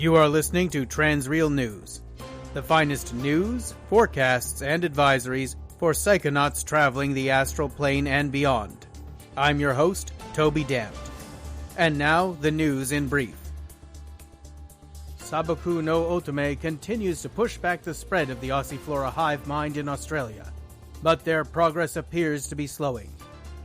You are listening to Transreal News, the finest news, forecasts, and advisories for psychonauts traveling the astral plane and beyond. I'm your host, Toby Damned. And now, the news in brief. Saboku no Otome continues to push back the spread of the Aussieflora Hive Mind in Australia, but their progress appears to be slowing.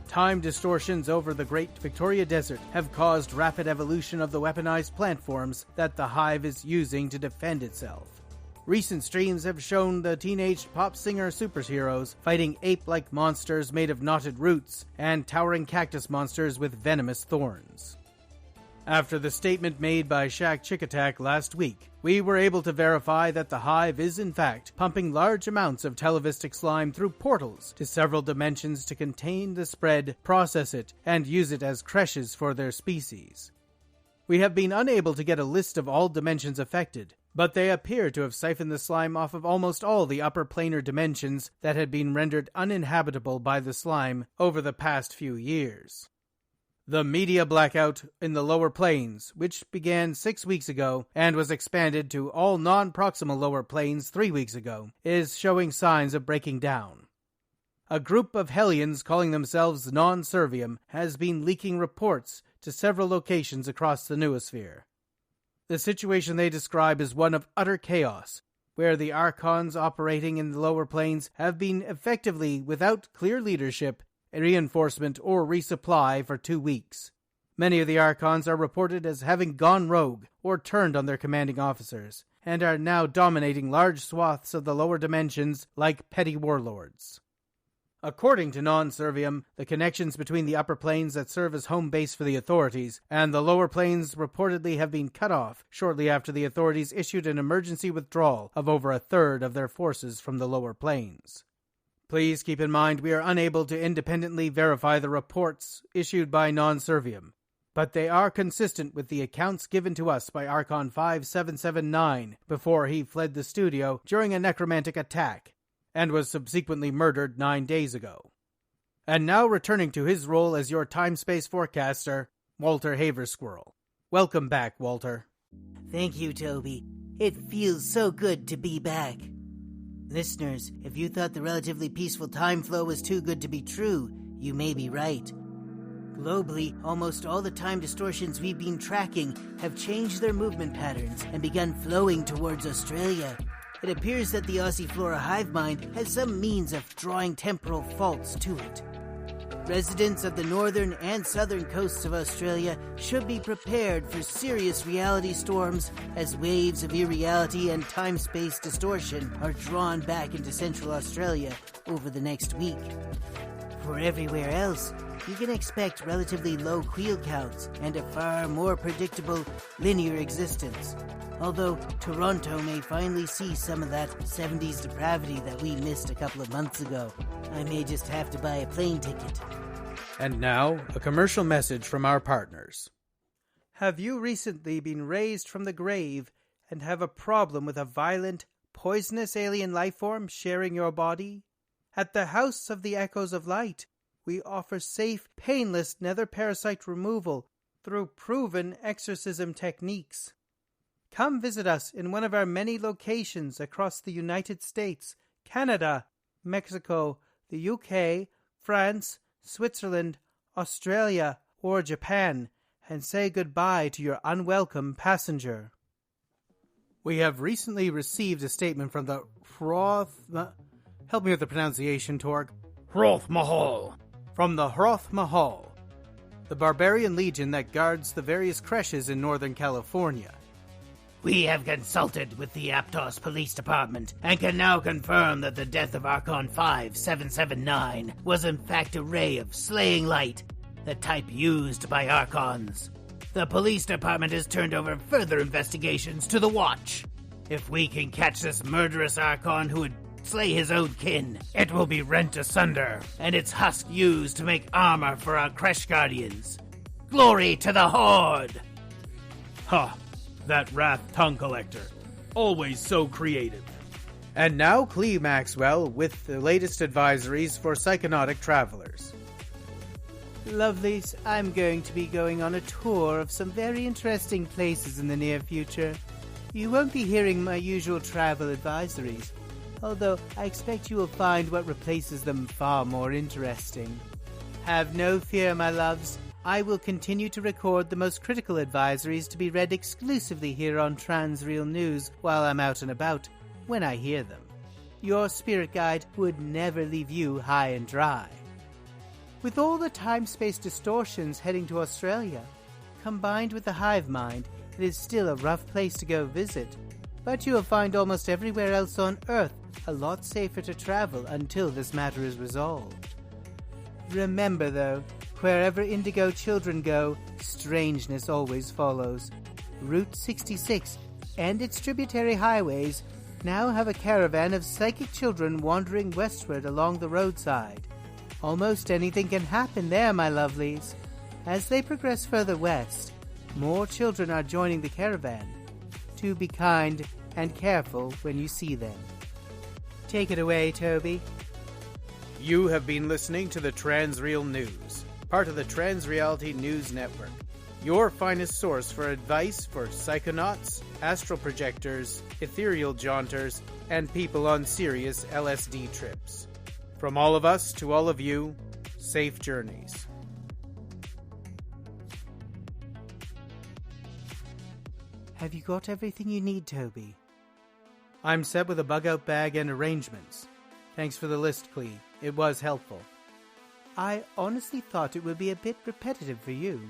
Time distortions over the Great Victoria Desert have caused rapid evolution of the weaponized plant forms that the Hive is using to defend itself. Recent streams have shown the teenage pop singer superheroes fighting ape-like monsters made of knotted roots and towering cactus monsters with venomous thorns. After the statement made by Shaq Chickatak last week, we were able to verify that the Hive is in fact pumping large amounts of televistic slime through portals to several dimensions to contain the spread, process it, and use it as creches for their species. We have been unable to get a list of all dimensions affected, but they appear to have siphoned the slime off of almost all the upper planar dimensions that had been rendered uninhabitable by the slime over the past few years. The media blackout in the lower planes, which began 6 weeks ago and was expanded to all non-proximal lower planes 3 weeks ago, is showing signs of breaking down. A group of Hellions calling themselves Non-Serviam has been leaking reports to several locations across the noosphere. The situation they describe is one of utter chaos, where the Archons operating in the lower planes have been effectively without clear leadership, reinforcement, or resupply for 2 weeks. Many of the Archons are reported as having gone rogue or turned on their commanding officers, and are now dominating large swaths of the lower dimensions like petty warlords. According to Non-Serviam, the connections between the upper planes that serve as home base for the authorities and the lower planes reportedly have been cut off shortly after the authorities issued an emergency withdrawal of over a third of their forces from the lower planes. Please keep in mind we are unable to independently verify the reports issued by Non-Serviam, but they are consistent with the accounts given to us by Archon 5779 before he fled the studio during a necromantic attack, and was subsequently murdered 9 days ago. And now returning to his role as your time-space forecaster, Walter Haversquirrel. Welcome back, Walter. Thank you, Toby. It feels so good to be back. Listeners, if you thought the relatively peaceful time flow was too good to be true, you may be right. Globally, almost all the time distortions we've been tracking have changed their movement patterns and begun flowing towards Australia. It appears that the Aussieflora Hive Mind has some means of drawing temporal faults to it. Residents of the northern and southern coasts of Australia should be prepared for serious reality storms as waves of irreality and time-space distortion are drawn back into Central Australia over the next week. For everywhere else, you can expect relatively low queel counts and a far more predictable linear existence. Although Toronto may finally see some of that 70s depravity that we missed a couple of months ago. I may just have to buy a plane ticket. And now, a commercial message from our partners. Have you recently been raised from the grave and have a problem with a violent, poisonous alien lifeform sharing your body? At the House of the Echoes of Light, we offer safe, painless nether parasite removal through proven exorcism techniques. Come visit us in one of our many locations across the United States, Canada, Mexico, the UK, France, Switzerland, Australia, or Japan, and say goodbye to your unwelcome passenger. We have recently received a statement from the help me with the pronunciation, Torg. Hroth Mahal. From the Hroth Mahal, the barbarian legion that guards the various creches in Northern California. We have consulted with the Aptos Police Department and can now confirm that the death of Archon 5779 was in fact a ray of slaying light, the type used by Archons. The police department has turned over further investigations to the Watch. If we can catch this murderous Archon who would slay his own kin, it will be rent asunder, and its husk used to make armor for our Creche Guardians. Glory to the Horde! Ha! That Wrath Tongue Collector. Always so creative. And now Clee Maxwell with the latest advisories for psychonautic travelers. Lovelies, I'm going to be going on a tour of some very interesting places in the near future. You won't be hearing my usual travel advisories, although I expect you will find what replaces them far more interesting. Have no fear, my loves. I will continue to record the most critical advisories to be read exclusively here on Transreal News while I'm out and about, when I hear them. Your spirit guide would never leave you high and dry. With all the time-space distortions heading to Australia, combined with the hive mind, it is still a rough place to go visit, but you will find almost everywhere else on Earth a lot safer to travel until this matter is resolved. Remember, though, wherever indigo children go, strangeness always follows. Route 66 and its tributary highways now have a caravan of psychic children wandering westward along the roadside. Almost anything can happen there, my lovelies. As they progress further west, more children are joining the caravan. Do be kind and careful when you see them. Take it away, Toby. You have been listening to the Transreal News, part of the Transreality News Network, your finest source for advice for psychonauts, astral projectors, ethereal jaunters, and people on serious LSD trips. From all of us to all of you, safe journeys. Have you got everything you need, Toby? I'm set with a bug-out bag and arrangements. Thanks for the list, Clee. It was helpful. I honestly thought it would be a bit repetitive for you.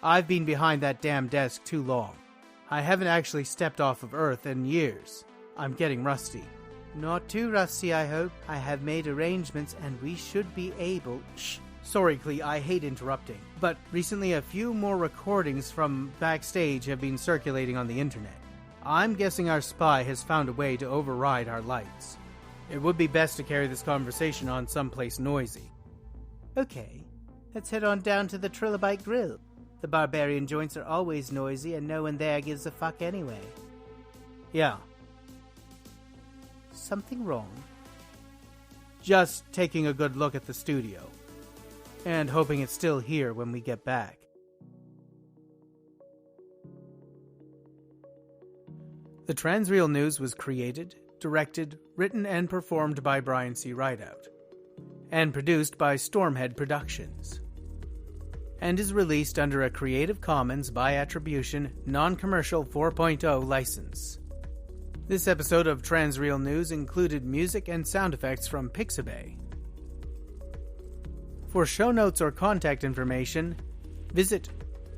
I've been behind that damn desk too long. I haven't actually stepped off of Earth in years. I'm getting rusty. Not too rusty, I hope. I have made arrangements and we should be able... Shh. Sorry, Clee, I hate interrupting. But recently a few more recordings from backstage have been circulating on the internet. I'm guessing our spy has found a way to override our lights. It would be best to carry this conversation on someplace noisy. Okay, let's head on down to the Trilobite Grill. The barbarian joints are always noisy and no one there gives a fuck anyway. Yeah. Something wrong? Just taking a good look at the studio. And hoping it's still here when we get back. The Transreal News was created, directed, written, and performed by Brian C. Rideout, and produced by Stormhead Productions, and is released under a Creative Commons by Attribution, Non-Commercial 4.0 license. This episode of Transreal News included music and sound effects from Pixabay. For show notes or contact information, visit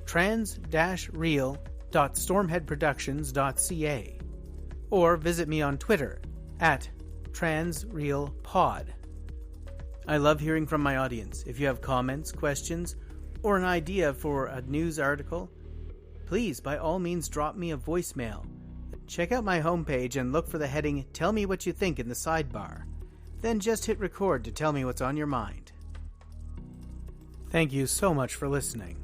trans-real.stormheadproductions.ca or visit me on Twitter @transrealpod. I love hearing from my audience. If you have comments, questions, or an idea for a news article, please by all means drop me a voicemail. Check out my homepage and look for the heading Tell Me What You Think in the sidebar. Then just hit record to tell me what's on your mind. Thank you so much for listening.